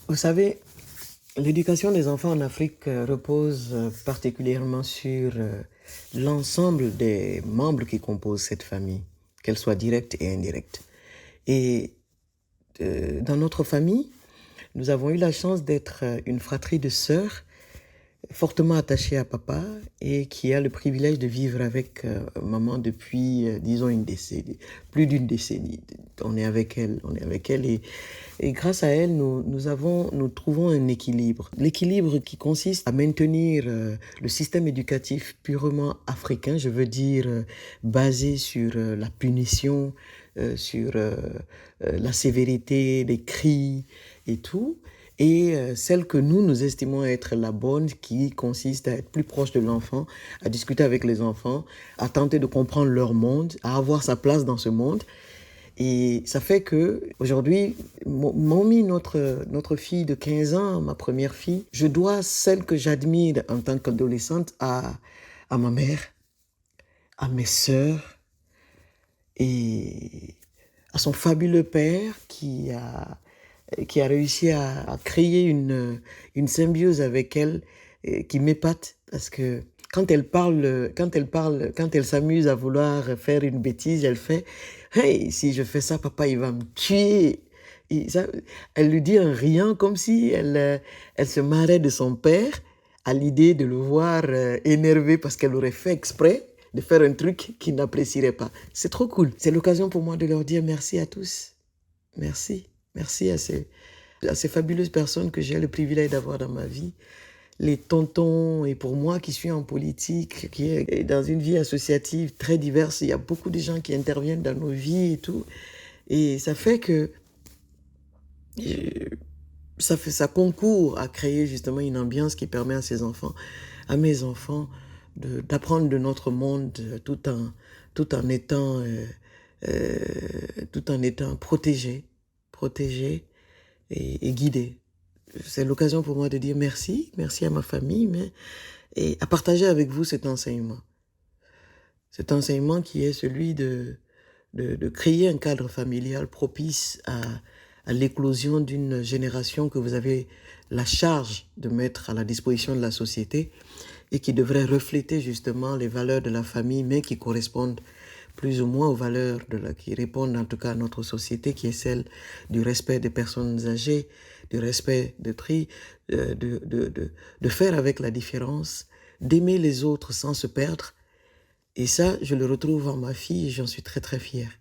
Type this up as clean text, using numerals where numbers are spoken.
Vous savez, l'éducation des enfants en Afrique repose particulièrement sur l'ensemble des membres qui composent cette famille, qu'elle soit directe et indirecte. Et dans notre famille, nous avons eu la chance d'être une fratrie de sœurs fortement attachée à papa et qui a le privilège de vivre avec maman depuis, disons, une décennie, plus d'une décennie. On est avec elle et grâce à elle, nous trouvons un équilibre. L'équilibre qui consiste à maintenir le système éducatif purement africain, je veux dire basé sur la punition, sur la sévérité, les cris et tout, et celle que nous estimons être la bonne, qui consiste à être plus proche de l'enfant, à discuter avec les enfants, à tenter de comprendre leur monde, à avoir sa place dans ce monde. Et ça fait que aujourd'hui, Momi, notre fille de 15 ans, ma première fille, je dois celle que j'admire en tant qu'adolescente à ma mère, à mes sœurs et à son fabuleux père qui a réussi à créer une symbiose avec elle qui m'épate parce que quand elle s'amuse à vouloir faire une bêtise, elle fait « Hey, si je fais ça, papa, il va me tuer !» Elle lui dit en riant comme si elle se marrait de son père à l'idée de le voir énervé parce qu'elle aurait fait exprès de faire un truc qu'il n'apprécierait pas. C'est trop cool. C'est l'occasion pour moi de leur dire merci à tous. Merci. Merci à ces fabuleuses personnes que j'ai le privilège d'avoir dans ma vie. Les tontons, et pour moi qui suis en politique, qui est dans une vie associative très diverse, il y a beaucoup de gens qui interviennent dans nos vies et tout. Et ça fait que ça concourt à créer justement une ambiance qui permet à ces enfants, à mes enfants, d'apprendre de notre monde tout en étant protégés et guidés. C'est l'occasion pour moi de dire merci à ma famille, et à partager avec vous cet enseignement. Cet enseignement qui est celui de créer un cadre familial propice à l'éclosion d'une génération que vous avez la charge de mettre à la disposition de la société et qui devrait refléter justement les valeurs de la famille, mais qui correspondent plus ou moins aux valeurs qui répondent en tout cas à notre société, qui est celle du respect des personnes âgées, du respect de faire avec la différence, d'aimer les autres sans se perdre. Et ça, je le retrouve en ma fille et j'en suis très très fière.